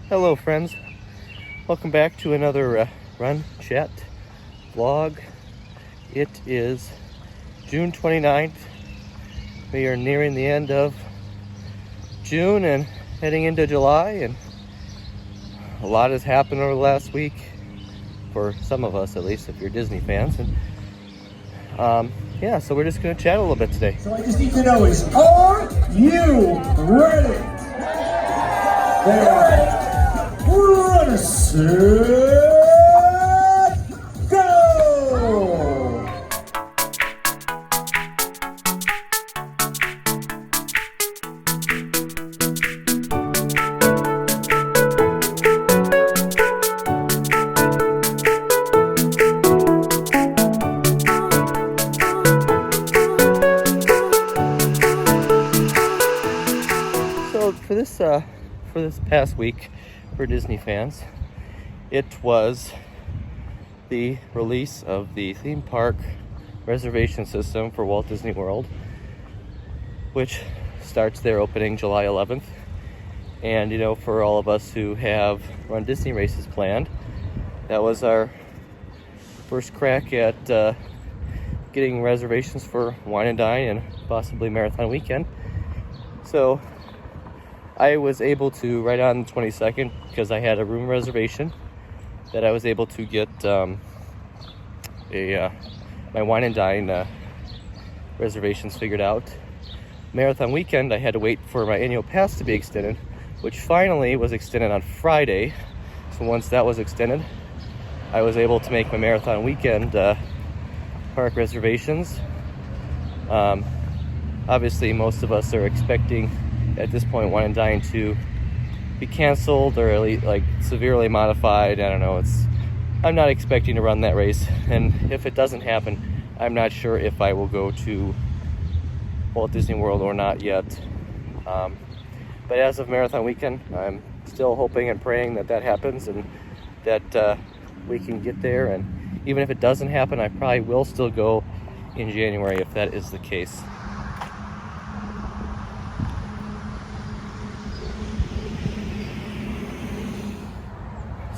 Hello friends, welcome back to another Run Chat vlog. It is June 29th. We are nearing the end of June and heading into July, and a lot has happened over the last week, for some of us at least, if you're Disney fans. And yeah, so we're just going to chat a little bit today. So I just need to know is, are you ready? There. Run, set, go! So for this past week, for Disney fans, it was the release of the theme park reservation system for Walt Disney World, which starts their opening July 11th. And you know, for all of us who have Run Disney races planned, that was our first crack at getting reservations for Wine and Dine and possibly Marathon Weekend. So I was able to, right on the 22nd, because I had a room reservation, that I was able to get my Wine and Dine reservations figured out. Marathon Weekend, I had to wait for my annual pass to be extended, which finally was extended on Friday. So once that was extended, I was able to make my Marathon Weekend park reservations. Obviously, most of us are expecting at this point Wine and Dine to be canceled or at least like severely modified. I don't know. I'm not expecting to run that race, and if it doesn't happen, I'm not sure if I will go to Walt Disney World or not yet. But as of Marathon Weekend, I'm still hoping and praying that that happens and that we can get there. And even if it doesn't happen, I probably will still go in January if that is the case.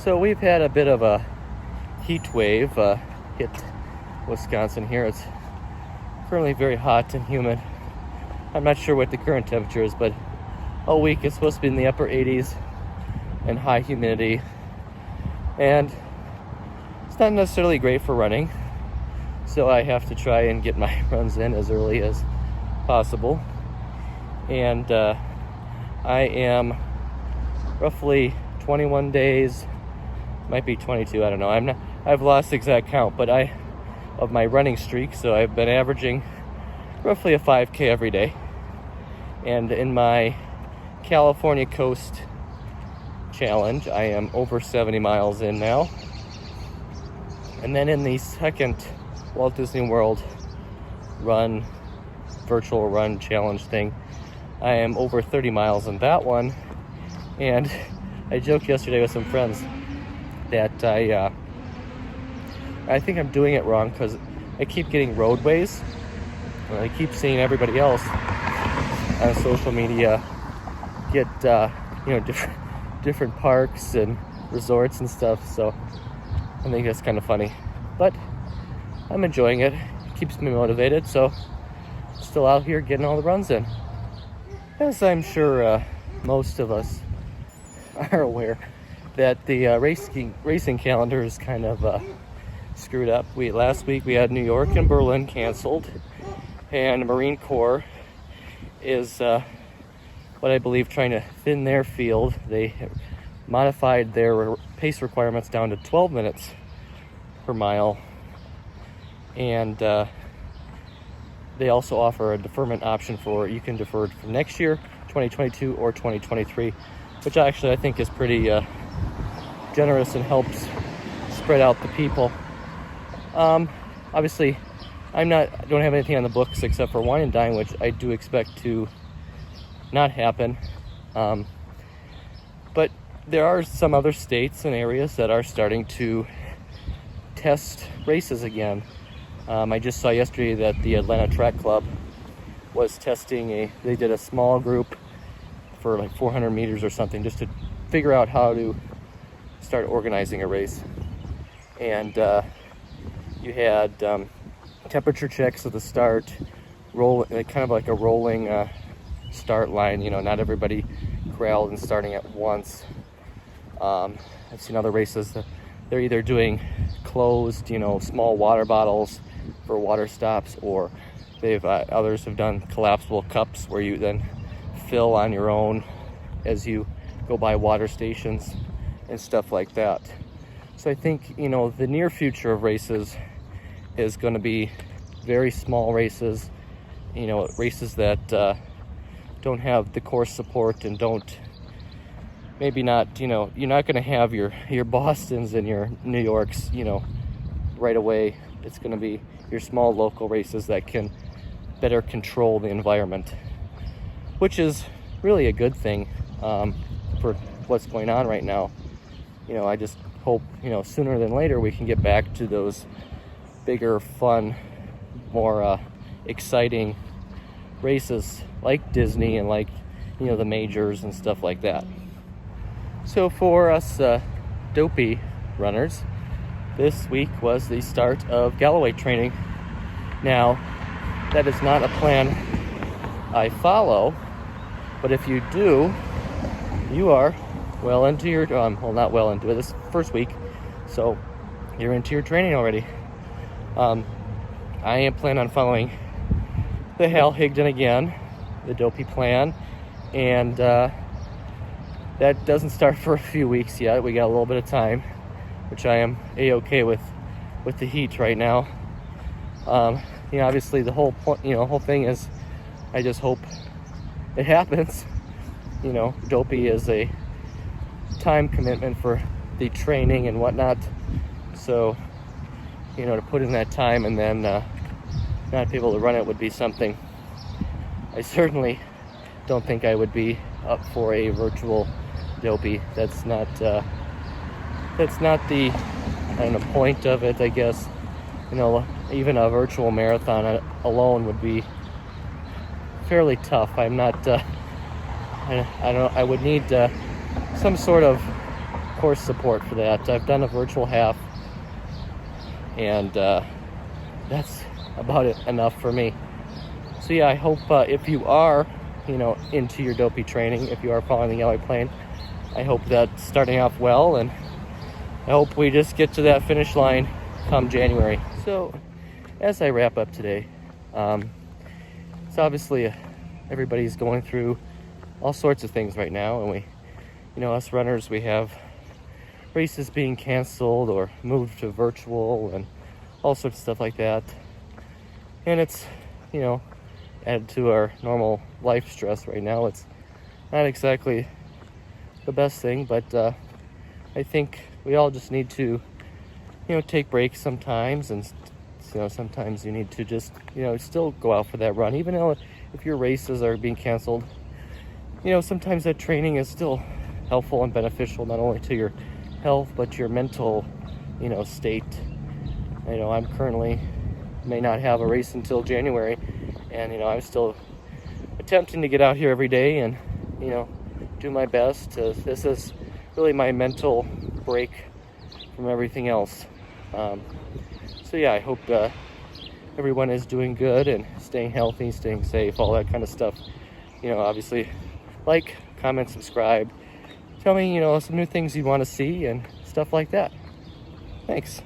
So we've had a bit of a heat wave hit Wisconsin here. It's currently very hot and humid. I'm not sure what the current temperature is, but all week it's supposed to be in the upper 80s and high humidity. And it's not necessarily great for running, so I have to try and get my runs in as early as possible. And I am roughly 21 days, might be 22, I don't know. I've lost the exact count, but of my running streak, so I've been averaging roughly a 5K every day. And in my California Coast Challenge, I am over 70 miles in now. And then in the second Walt Disney World virtual run challenge thing, I am over 30 miles in that one. And I joked yesterday with some friends that I think I'm doing it wrong because I keep getting roadways. I keep seeing everybody else on social media get different parks and resorts and stuff. So I think that's kind of funny, but I'm enjoying it. It keeps me motivated. So I'm still out here getting all the runs in. As I'm sure most of us are aware, that the racing calendar is kind of screwed up. Last week we had New York and Berlin canceled, and the Marine Corps is what I believe trying to thin their field. They modified their pace requirements down to 12 minutes per mile, and they also offer a deferment option for you can defer from next year, 2022 or 2023, which actually I think is pretty generous and helps spread out the people. Obviously, I don't have anything on the books except for Wine and Dine, which I do expect to not happen. But there are some other states and areas that are starting to test races again. I just saw yesterday that the Atlanta Track Club was testing they did a small group for like 400 meters or something, just to figure out how to start organizing a race. And you had temperature checks at the start, kind of like a rolling start line. Not everybody corralled and starting at once. I've seen other races that they're either doing closed, small water bottles for water stops, or others have done collapsible cups where you then fill on your own as you go by water stations and stuff like that. So I think, the near future of races is going to be very small races, races that don't have the course support and maybe not, you're not going to have your Bostons and your New Yorks, right away. It's going to be your small local races that can better control the environment, which is really a good thing for what's going on right now. I just hope, sooner than later we can get back to those bigger, fun, more exciting races like Disney and like, the majors and stuff like that. So for us dopey runners, this week was the start of Galloway training. Now, that is not a plan I follow, but if you do, you are well into your, not well into it, this first week, so you're into your training already. I am planning on following the Hal Higdon again, the dopey plan, and that doesn't start for a few weeks yet. We got a little bit of time, which I am a-okay with the heat right now. Obviously the whole point, whole thing is, I just hope it happens. Dopey is a time commitment for the training and whatnot. So, to put in that time and then not be able to run it would be something. I certainly don't think I would be up for a virtual dopey. That's not the point of it, I guess. Even a virtual marathon alone would be fairly tough. I'm not I would need some sort of course support for that. I've done a virtual half, and that's about enough for me. So yeah, I hope if you are into your dopey training, if you are following the Galloway plan, I hope that's starting off well, and I hope we just get to that finish line come January. So as I wrap up today, it's obviously everybody's going through all sorts of things right now, and we, us runners, we have races being canceled or moved to virtual and all sorts of stuff like that, and it's added to our normal life stress right now. It's not exactly the best thing, but I think we all just need to take breaks sometimes, and sometimes you need to just still go out for that run, even though if your races are being canceled. Sometimes that training is still helpful and beneficial, not only to your health but your mental state. I'm currently may not have a race until January, and I'm still attempting to get out here every day and do my best. This is really my mental break from everything else. So yeah, I hope everyone is doing good and staying healthy, staying safe, all that kind of stuff. Obviously, like, comment, subscribe. Tell me, some new things you want to see and stuff like that. Thanks.